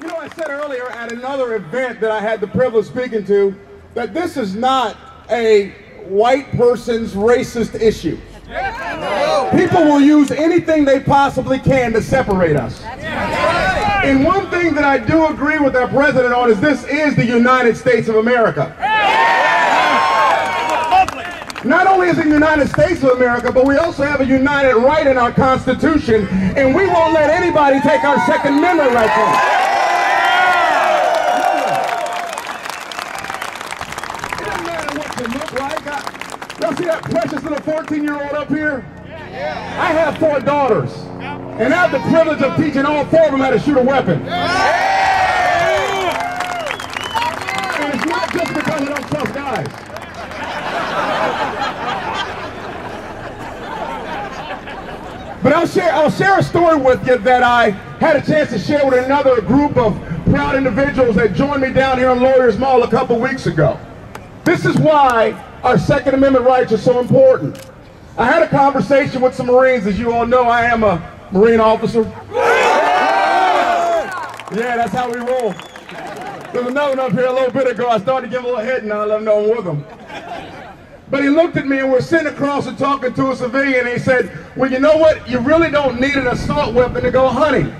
You know, I said earlier at another event that I had the privilege of speaking to, that this is not a white person's racist issue. People will use anything they possibly can to separate us. And one thing that I do agree with our president on is this is the United States of America. Not only is it the United States of America, but we also have a united right in our Constitution, and we won't let anybody take our Second Amendment right from us. It doesn't matter what you look like. Y'all see that precious little 14-year-old up here? I have 4 daughters, and I have the privilege of teaching all 4 of them how to shoot a weapon. And it's not just because I don't trust guys. But I'll share a story with you that I had a chance to share with another group of proud individuals that joined me down here in Lawyers Mall a couple weeks ago. This is why our Second Amendment rights are so important. I had a conversation with some Marines. As you all know, I am a Marine officer. Yeah, that's how we roll. There was another one up here a little bit ago. I started to give him a little head and I let him know I'm with him. But he looked at me and we're sitting across and talking to a civilian and he said, well, you know what? You really don't need an assault weapon to go hunting.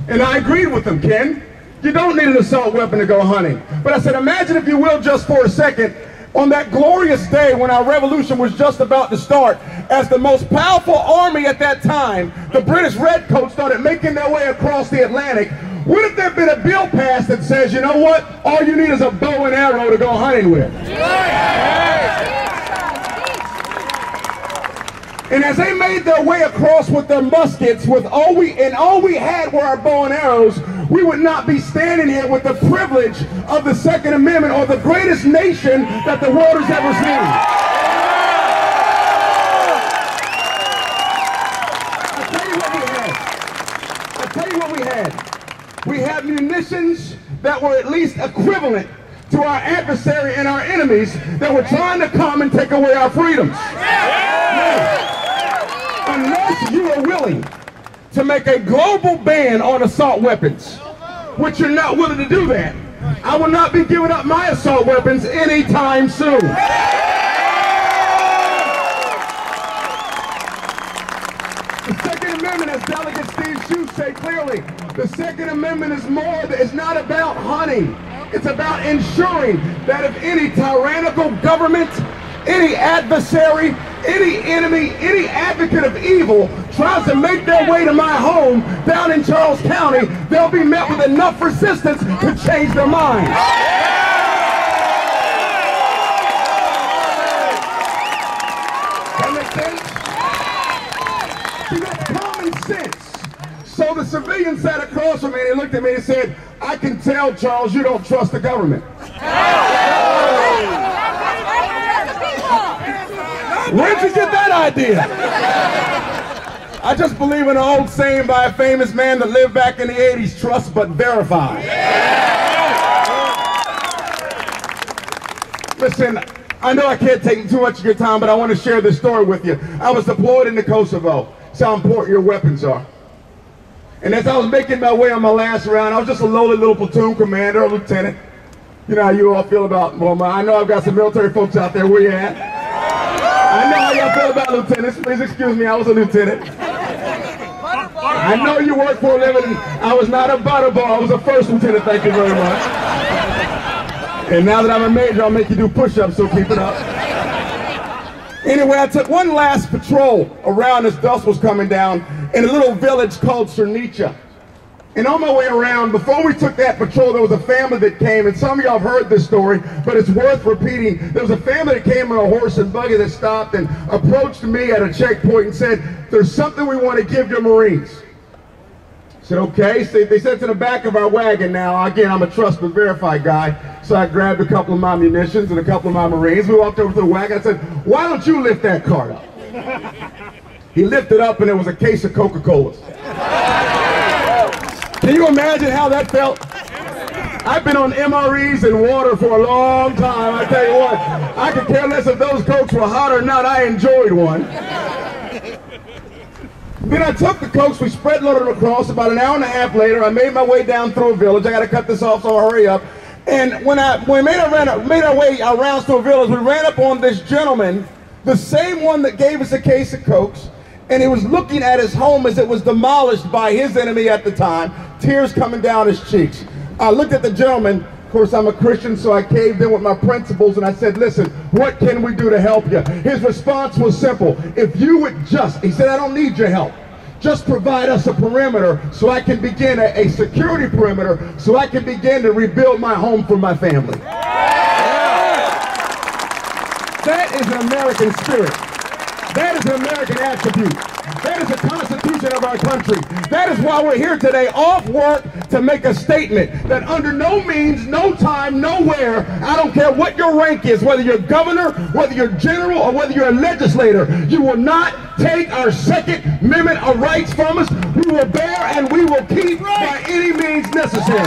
And I agreed with him, Ken. You don't need an assault weapon to go hunting. But I said, imagine if you will just for a second, on that glorious day when our revolution was just about to start, as the most powerful army at that time, the British Redcoats started making their way across the Atlantic. What if there had been a bill passed that says, you know what, all you need is a bow and arrow to go hunting with? And as they made their way across with their muskets, with all we had were our bow and arrows, we would not be standing here with the privilege of the Second Amendment or the greatest nation that the world has ever seen. I'll tell you what we had. We had munitions that were at least equivalent to our adversary and our enemies that were trying to come and take away our freedoms. Unless you are willing to make a global ban on assault weapons, which you're not willing to do that, I will not be giving up my assault weapons anytime soon. The Second Amendment, as Delegate Steve Shute said clearly, the Second Amendment is not about hunting. It's about ensuring that if any tyrannical government, any adversary, any enemy, any advocate of evil tries to make their way to my home down in Charles County, they'll be met with enough resistance to change their mind. That makes sense? See, that's common sense. So the civilian sat across from me and he looked at me and said, I can tell, Charles, you don't trust the government. Where'd you get that idea? I just believe in an old saying by a famous man that lived back in the 80s, trust but verify. Listen, I know I can't take too much of your time, but I want to share this story with you. I was deployed into Kosovo. That's how important your weapons are. And as I was making my way on my last round, I was just a lowly little platoon commander, a lieutenant. You know how you all feel about, well, I know I've got some military folks out there. Where you at? I know how y'all feel about lieutenants. Please excuse me, I was a lieutenant. I know you work for a living. I was not a butterball, I was a first lieutenant, thank you very much. And now that I'm a major, I'll make you do push-ups, so keep it up. Anyway, I took one last patrol around as dusk was coming down in a little village called Cernicha. And on my way around, before we took that patrol, there was a family that came, and some of y'all have heard this story, but it's worth repeating. There was a family that came on a horse and buggy that stopped and approached me at a checkpoint and said, there's something we want to give your Marines. I said, okay. So they said it's in the back of our wagon now. Again, I'm a trust but verify guy. So I grabbed a couple of my munitions and a couple of my Marines. We walked over to the wagon. I said, why don't you lift that cart up? He lifted up and there was a case of Coca-Colas. Can you imagine how that felt? I've been on MREs and water for a long time. I tell you what, I could care less if those Cokes were hot or not. I enjoyed one. Then I took the coach, we spread loaded across. About an hour and a half later, I made my way down through a village. I got to cut this off, so I'll hurry up. And when we made our way around to a village, we ran up on this gentleman, the same one that gave us a case of cokes, and he was looking at his home as it was demolished by his enemy at the time, tears coming down his cheeks. I looked at the gentleman. Of course, I'm a Christian, so I caved in with my principles, and I said, listen, what can we do to help you? His response was simple. If you would just, he said, I don't need your help. Just provide us a perimeter so I can begin a security perimeter so I can begin to rebuild my home for my family. That is an American spirit. That is an American attribute. That is the Constitution of our country. That is why we're here today, off work, to make a statement that under no means, no time, nowhere, I don't care what your rank is, whether you're governor, whether you're general, or whether you're a legislator, you will not take our Second Amendment of rights from us. We will bear and we will keep by any means necessary.